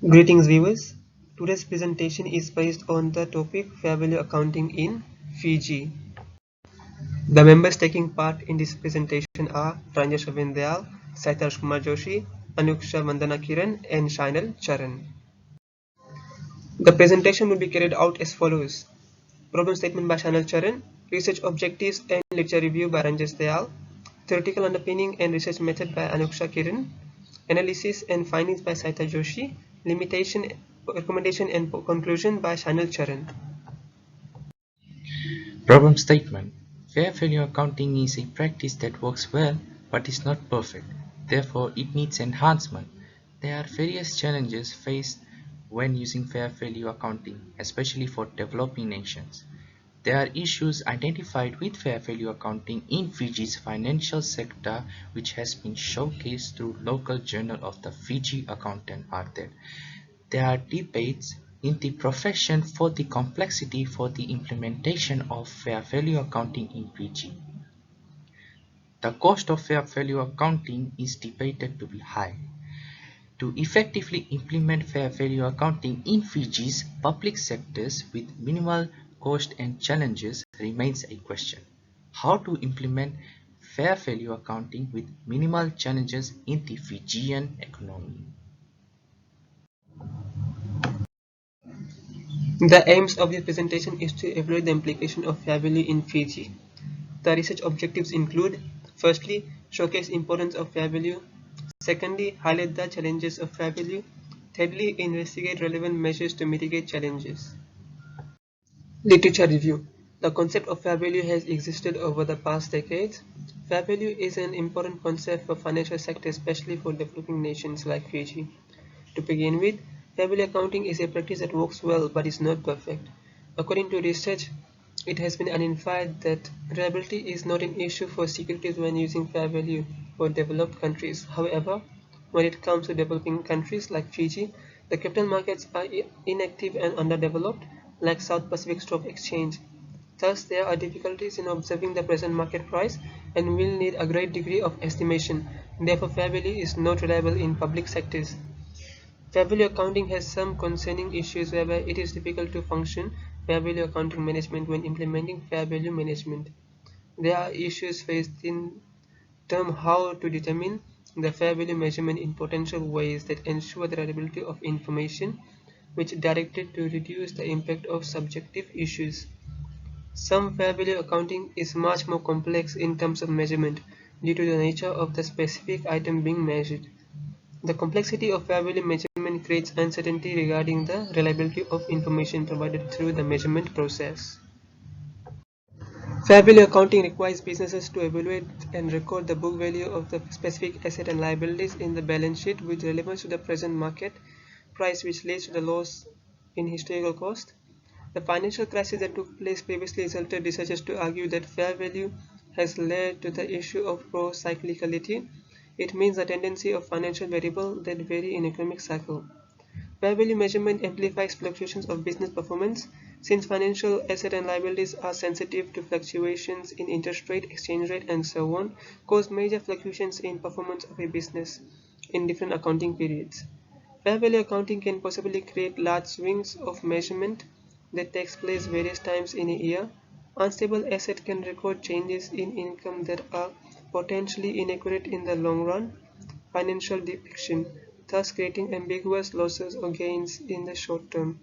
Greetings viewers. Today's presentation is based on the topic Fair Value Accounting in Fiji. The members taking part in this presentation are Ranjesh Avindayal, Saitarsh Kumar Joshi, Anuksha Vandana Kiran and Shainal Charan. The presentation will be carried out as follows. Problem statement by Shainal Charan, research objectives and literature review by Ranjesh Dayal, theoretical underpinning and research method by Anuksha Kiran, analysis and findings by Saita Joshi, limitation, recommendation and conclusion by Shainal Charan. Problem statement. Fair value accounting is a practice that works well but is not perfect. Therefore, it needs enhancement. There are various challenges faced when using fair value accounting, especially for developing nations. There are issues identified with fair value accounting in Fiji's financial sector which has been showcased through local journal of the Fiji Accountant Arthur. There are debates in the profession for the complexity for the implementation of fair value accounting in Fiji. The cost of fair value accounting is debated to be high. To effectively implement fair value accounting in Fiji's public sectors with minimal cost and challenges remains a question. How to implement fair value accounting with minimal challenges in the Fijian economy? The aims of this presentation is to evaluate the implication of fair value in Fiji. The research objectives include, firstly, showcase importance of fair value, secondly, highlight the challenges of fair value, thirdly, investigate relevant measures to mitigate challenges. Literature review. The concept of fair value has existed over the past decades. Fair value is an important concept for financial sector, especially for developing nations like Fiji. To begin with, fair value accounting is a practice that works well but is not perfect. According to research, it has been identified that reliability is not an issue for securities when using fair value for developed countries. However, when it comes to developing countries like Fiji, the capital markets are inactive and underdeveloped, like South Pacific Stock Exchange. Thus, there are difficulties in observing the present market price and will need a great degree of estimation. Therefore, fair value is not reliable in public sectors. Fair value accounting has some concerning issues whereby it is difficult to function fair value accounting management when implementing fair value management. There are issues faced in terms how to determine the fair value measurement in potential ways that ensure the reliability of information, which directed to reduce the impact of subjective issues. Some fair value accounting is much more complex in terms of measurement due to the nature of the specific item being measured. The complexity of fair value measurement creates uncertainty regarding the reliability of information provided through the measurement process. Fair value accounting requires businesses to evaluate and record the book value of the specific asset and liabilities in the balance sheet with relevance to the present market price, which leads to the loss in historical cost. The financial crisis that took place previously resulted researchers to argue that fair value has led to the issue of pro-cyclicality. It means the tendency of financial variables that vary in economic cycle. Fair value measurement amplifies fluctuations of business performance, since financial assets and liabilities are sensitive to fluctuations in interest rate, exchange rate, and so on, cause major fluctuations in performance of a business in different accounting periods. Fair value accounting can possibly create large swings of measurement that takes place various times in a year. Unstable assets can record changes in income that are potentially inaccurate in the long run financial depiction, thus creating ambiguous losses or gains in the short term.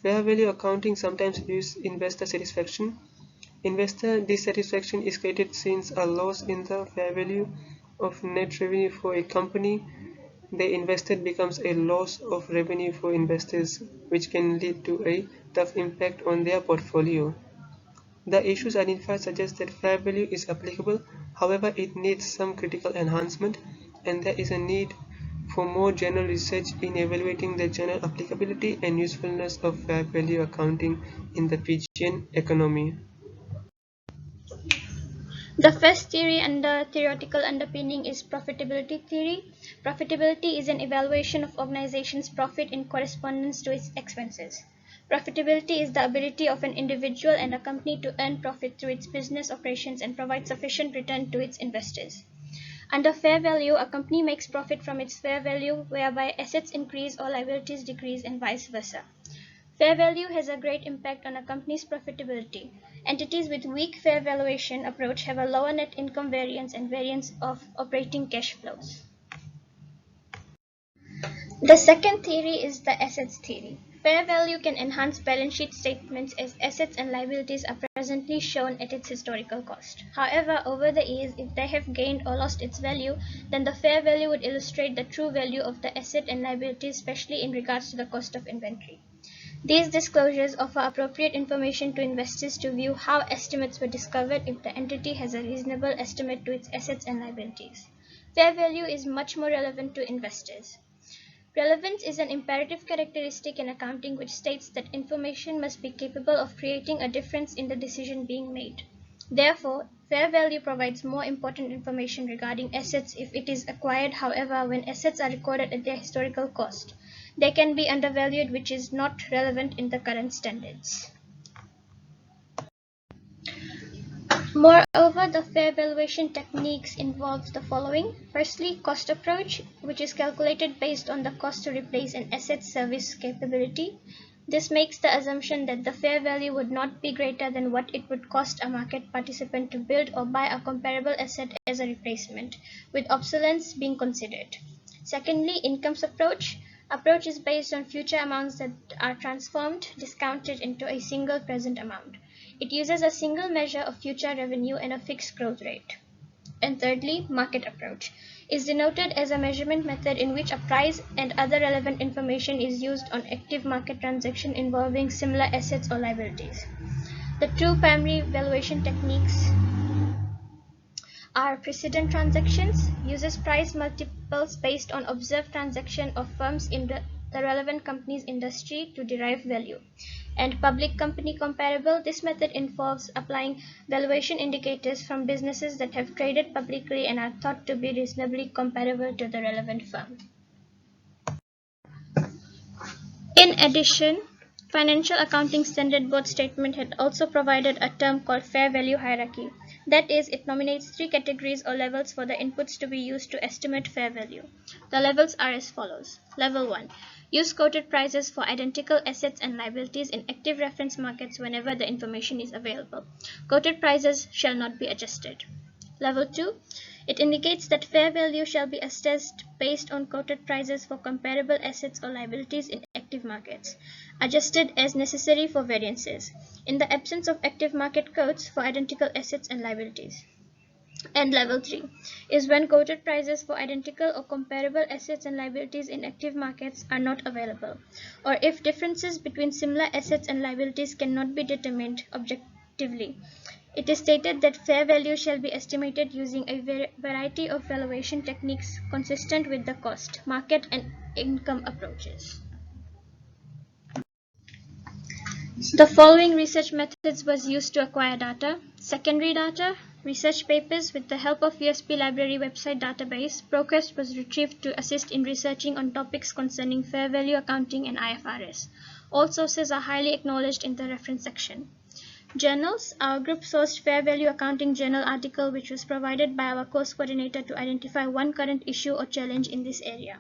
Fair value accounting sometimes reduces investor satisfaction. Investor dissatisfaction is created since a loss in the fair value of net revenue for a company they invested becomes a loss of revenue for investors, which can lead to a tough impact on their portfolio. The issues identified suggest that fair value is applicable, however it needs some critical enhancement, and there is a need for more general research in evaluating the general applicability and usefulness of fair value accounting in the Fijian economy. The first theory and the theoretical underpinning is profitability theory. Profitability is an evaluation of organization's profit in correspondence to its expenses. Profitability is the ability of an individual and a company to earn profit through its business operations and provide sufficient return to its investors. Under fair value, a company makes profit from its fair value, whereby assets increase or liabilities decrease and vice versa. Fair value has a great impact on a company's profitability. Entities with weak fair valuation approach have a lower net income variance and variance of operating cash flows. The second theory is the assets theory. Fair value can enhance balance sheet statements as assets and liabilities are presently shown at its historical cost. However, over the years, if they have gained or lost its value, then the fair value would illustrate the true value of the asset and liabilities, especially in regards to the cost of inventory. These disclosures offer appropriate information to investors to view how estimates were discovered if the entity has a reasonable estimate to its assets and liabilities. Fair value is much more relevant to investors. Relevance is an imperative characteristic in accounting which states that information must be capable of creating a difference in the decision being made. Therefore, fair value provides more important information regarding assets if it is acquired. However, when assets are recorded at their historical cost, they can be undervalued, which is not relevant in the current standards. Moreover, the fair valuation techniques involves the following. Firstly, cost approach, which is calculated based on the cost to replace an asset's service capability. This makes the assumption that the fair value would not be greater than what it would cost a market participant to build or buy a comparable asset as a replacement, with obsolescence being considered. Secondly, incomes approach. Approach is based on future amounts that are transformed, discounted into a single present amount. It uses a single measure of future revenue and a fixed growth rate. And thirdly, market approach is denoted as a measurement method in which a price and other relevant information is used on active market transaction involving similar assets or liabilities. The two primary valuation techniques are precedent transactions, uses price multiples based on observed transaction of firms in the relevant company's industry to derive value, and public company comparable. This method involves applying valuation indicators from businesses that have traded publicly and are thought to be reasonably comparable to the relevant firm. In addition, Financial Accounting Standard Board statement had also provided a term called fair value hierarchy. That is, it nominates three categories or levels for the inputs to be used to estimate fair value. The levels are as follows. Level 1. Use quoted prices for identical assets and liabilities in active reference markets whenever the information is available. Quoted prices shall not be adjusted. Level 2. It indicates that fair value shall be assessed based on quoted prices for comparable assets or liabilities in active markets, adjusted as necessary for variances, in the absence of active market quotes for identical assets and liabilities. And level 3 is when quoted prices for identical or comparable assets and liabilities in active markets are not available, or if differences between similar assets and liabilities cannot be determined objectively. It is stated that fair value shall be estimated using a variety of valuation techniques consistent with the cost, market, and income approaches. The following research methods was used to acquire data. Secondary data, research papers with the help of USB library website database. ProQuest was retrieved to assist in researching on topics concerning fair value accounting and IFRS. All sources are highly acknowledged in the reference section. Journals. Our group sourced Fair Value Accounting Journal article which was provided by our course coordinator to identify one current issue or challenge in this area.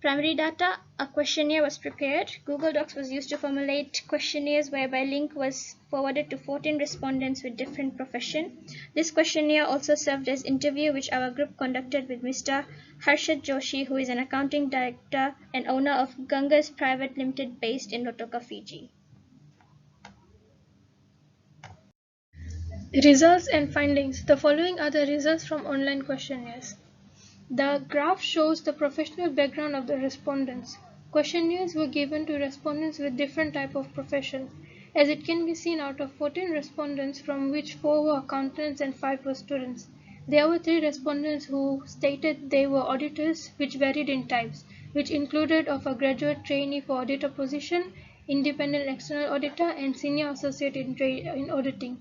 Primary data. A questionnaire was prepared. Google Docs was used to formulate questionnaires whereby link was forwarded to 14 respondents with different profession. This questionnaire also served as interview which our group conducted with Mr. Harshad Joshi, who is an accounting director and owner of Gangas Private Limited based in Lotoka, Fiji. Results and findings. The following are the results from online questionnaires. The graph shows the professional background of the respondents. Questionnaires were given to respondents with different type of profession. As it can be seen, out of 14 respondents, from which 4 were accountants and 5 were students, there were 3 respondents who stated they were auditors, which varied in types, which included of a graduate trainee for auditor position, independent external auditor, and senior associate in auditing.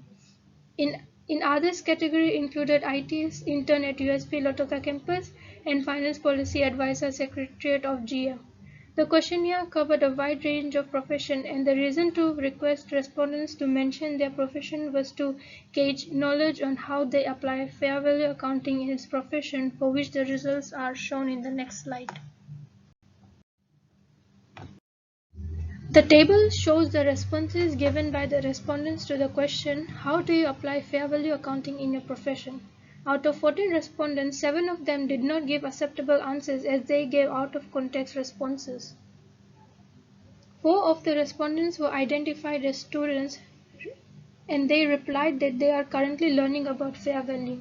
In others category included ITS intern at USP Lotoka campus and finance policy advisor secretariat of GM. The questionnaire covered a wide range of professions, and the reason to request respondents to mention their profession was to gauge knowledge on how they apply fair value accounting in its profession, for which the results are shown in the next slide. The table shows the responses given by the respondents to the question, how do you apply fair value accounting in your profession? Out of 14 respondents, 7 of them did not give acceptable answers as they gave out of context responses. 4 of the respondents were identified as students and they replied that they are currently learning about fair value.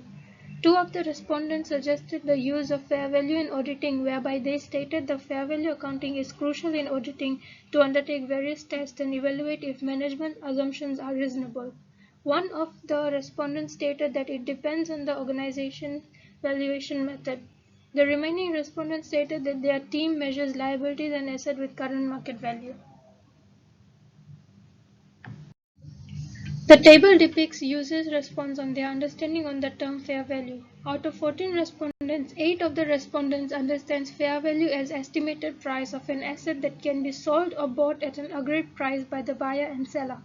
2 of the respondents suggested the use of fair value in auditing, whereby they stated the fair value accounting is crucial in auditing to undertake various tests and evaluate if management assumptions are reasonable. 1 of the respondents stated that it depends on the organization valuation method. The remaining respondents stated that their team measures liabilities and assets with current market value. The table depicts users' response on their understanding on the term fair value. Out of 14 respondents, 8 of the respondents understands fair value as estimated price of an asset that can be sold or bought at an agreed price by the buyer and seller.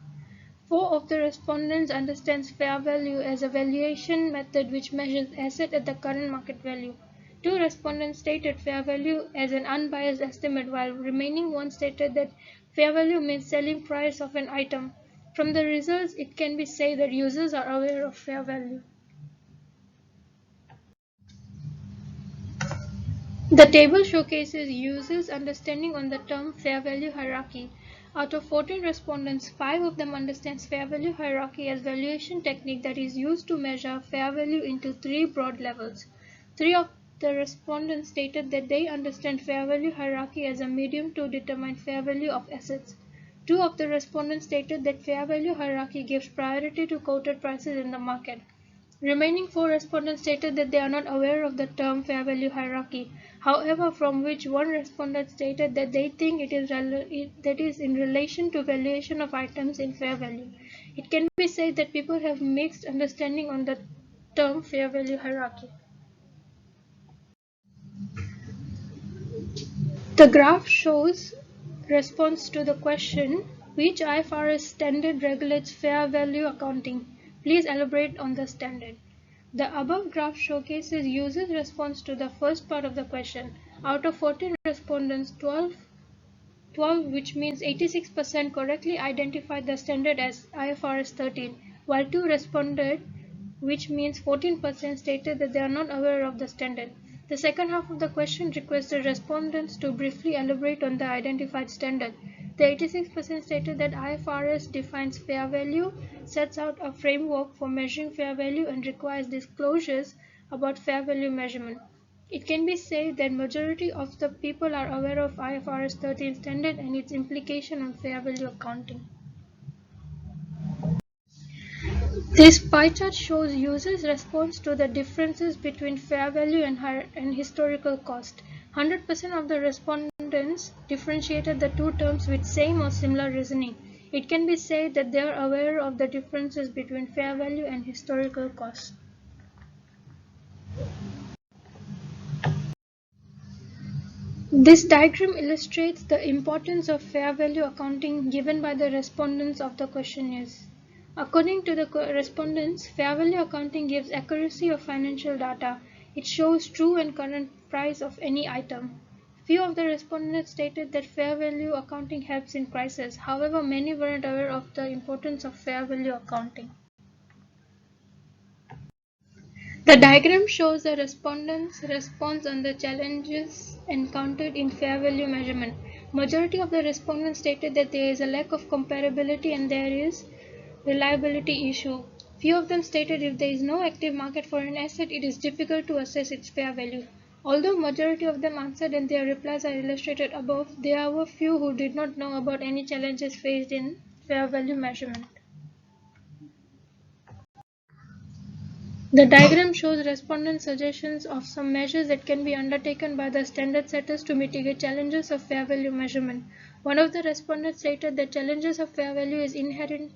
4 of the respondents understands fair value as a valuation method which measures asset at the current market value. 2 respondents stated fair value as an unbiased estimate, while remaining 1 stated that fair value means selling price of an item. From the results, it can be said that users are aware of fair value. The table showcases users' understanding on the term fair value hierarchy. Out of 14 respondents, 5 of them understands fair value hierarchy as valuation technique that is used to measure fair value into 3 broad levels. 3 of the respondents stated that they understand fair value hierarchy as a medium to determine fair value of assets. 2 of the respondents stated that fair value hierarchy gives priority to quoted prices in the market. Remaining 4 respondents stated that they are not aware of the term fair value hierarchy, however, from which 1 respondent stated that they think it is in relation to valuation of items in fair value. It can be said that people have mixed understanding on the term fair value hierarchy. The graph shows response to the question, which IFRS standard regulates fair value accounting? Please elaborate on the standard. The above graph showcases users' response to the first part of the question. Out of 14 respondents, 12, which means 86%, correctly identified the standard as IFRS 13, while 2 responded, which means 14%, stated that they are not aware of the standard. The second half of the question requested respondents to briefly elaborate on the identified standard. The 86% stated that IFRS defines fair value, sets out a framework for measuring fair value, and requires disclosures about fair value measurement. It can be said that majority of the people are aware of IFRS 13 standard and its implication on fair value accounting. This pie chart shows users' response to the differences between fair value and historical cost. 100% of the respondents differentiated the two terms with same or similar reasoning. It can be said that they are aware of the differences between fair value and historical cost. This diagram illustrates the importance of fair value accounting given by the respondents of the questionnaires. According to the respondents, fair value accounting gives accuracy of financial data. It shows true and current price of any item. Few of the respondents stated that fair value accounting helps in crisis. However, many weren't aware of the importance of fair value accounting. The diagram shows the respondents' response on the challenges encountered in fair value measurement. Majority of the respondents stated that there is a lack of comparability and there is reliability issue. Few of them stated if there is no active market for an asset, it is difficult to assess its fair value. Although majority of them answered and their replies are illustrated above, there were few who did not know about any challenges faced in fair value measurement. The diagram shows respondent suggestions of some measures that can be undertaken by the standard setters to mitigate challenges of fair value measurement. One of the respondents stated that challenges of fair value is inherent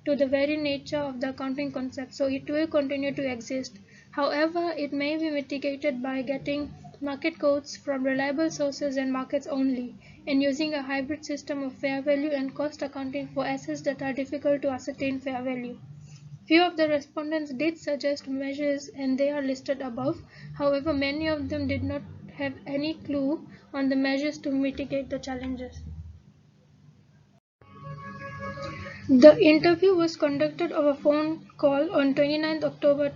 to the very nature of the accounting concept, so it will continue to exist. However, it may be mitigated by getting market quotes from reliable sources and markets only. and using a hybrid system of fair value and cost accounting for assets that are difficult to ascertain fair value. Few of the respondents did suggest measures and they are listed above. However, many of them did not have any clue on the measures to mitigate the challenges. The interview was conducted over a phone call on 29 October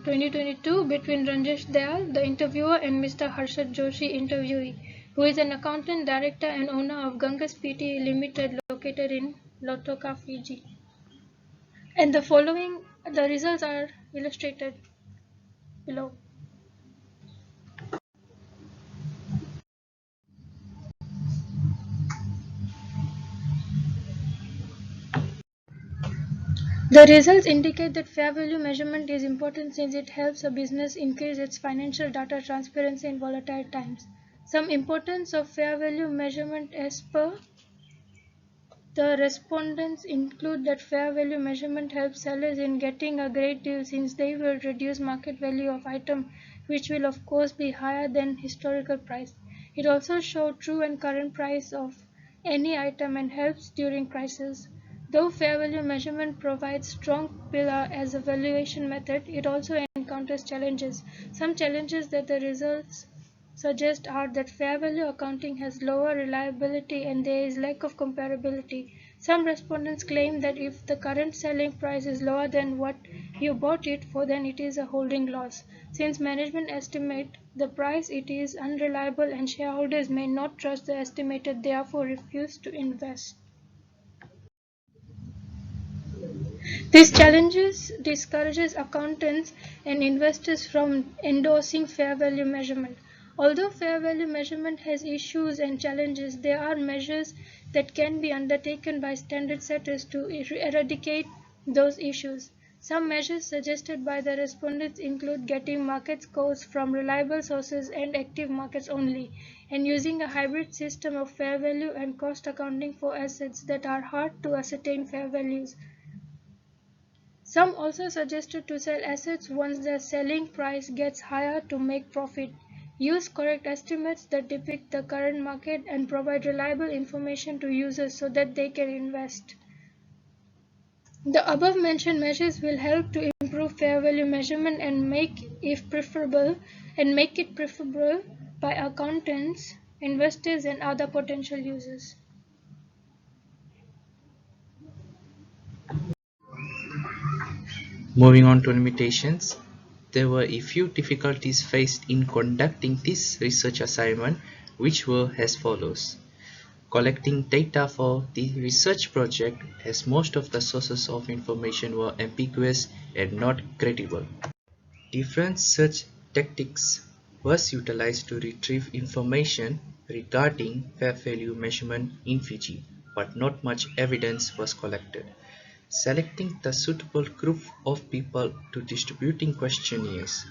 2022 between Ranjesh Dayal, the interviewer, and Mr. Harshad Joshi, interviewee, who is an accountant, director, and owner of Ganges Pte Limited located in Lautoka, Fiji. And the results are illustrated below. The results indicate that fair value measurement is important since it helps a business increase its financial data transparency in volatile times. Some importance of fair value measurement as per the respondents include that fair value measurement helps sellers in getting a great deal since they will reduce market value of item which will of course be higher than historical price. It also shows true and current price of any item and helps during crisis. Though fair value measurement provides strong pillar as a valuation method, it also encounters challenges. Some challenges that the results suggest are that fair value accounting has lower reliability and there is lack of comparability. Some respondents claim that if the current selling price is lower than what you bought it for, then it is a holding loss. Since management estimate the price, it is unreliable and shareholders may not trust the estimated, therefore refuse to invest. These challenges discourages accountants and investors from endorsing fair value measurement. Although fair value measurement has issues and challenges, there are measures that can be undertaken by standard setters to eradicate those issues. Some measures suggested by the respondents include getting market scores from reliable sources and active markets only, and using a hybrid system of fair value and cost accounting for assets that are hard to ascertain fair values. Some also suggested to sell assets once their selling price gets higher to make profit, use correct estimates that depict the current market, and provide reliable information to users so that they can invest. The above mentioned measures will help to improve fair value measurement and make it preferable by accountants, investors, and other potential users. Moving on to limitations, there were a few difficulties faced in conducting this research assignment, which were as follows. Collecting data for the research project, as most of the sources of information were ambiguous and not credible. Different search tactics was utilized to retrieve information regarding fair value measurement in Fiji, but not much evidence was collected. Selecting the suitable group of people to distributing questionnaires.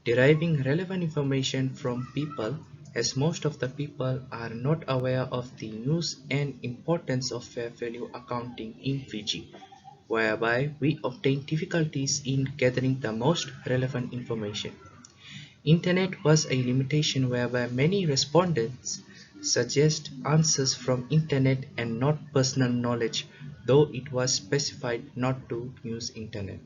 Deriving relevant information from people, as most of the people are not aware of the use and importance of fair value accounting in Fiji, whereby we obtain difficulties in gathering the most relevant information. Internet was a limitation whereby many respondents suggest answers from internet and not personal knowledge, though it was specified not to use internet.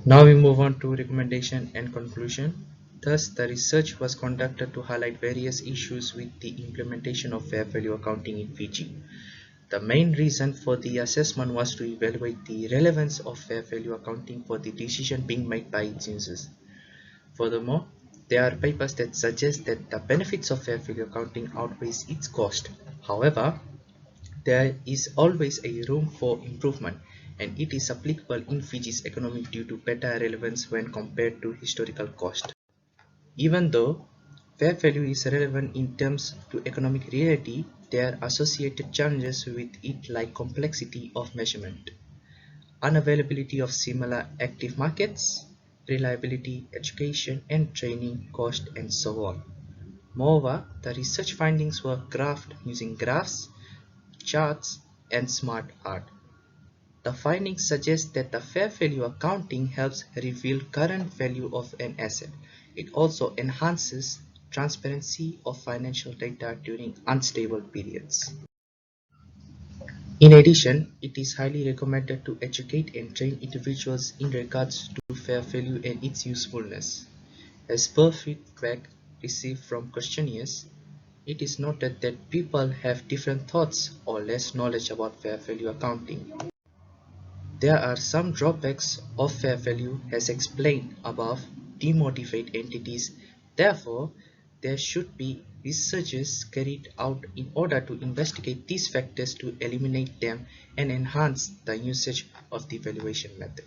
Now we move on to recommendation and conclusion. Thus, the research was conducted to highlight various issues with the implementation of fair value accounting in Fiji. The main reason for the assessment was to evaluate the relevance of fair value accounting for the decision being made by its users. Furthermore, there are papers that suggest that the benefits of fair value accounting outweighs its cost. However, there is always a room for improvement, and it is applicable in Fiji's economy due to better relevance when compared to historical cost. Even though fair value is relevant in terms to economic reality, there are associated challenges with it like complexity of measurement, unavailability of similar active markets, reliability, education and training cost, and so on. Moreover, the research findings were graphed using graphs, charts, and smart art. The findings suggest that the fair value accounting helps reveal current value of an asset. It also enhances transparency of financial data during unstable periods. In addition, it is highly recommended to educate and train individuals in regards to fair value and its usefulness. As per feedback received from questionnaires, it is noted that people have different thoughts or less knowledge about fair value accounting. There are some drawbacks of fair value as explained above demotivate entities. Therefore, there should be researches carried out in order to investigate these factors to eliminate them and enhance the usage of the valuation method.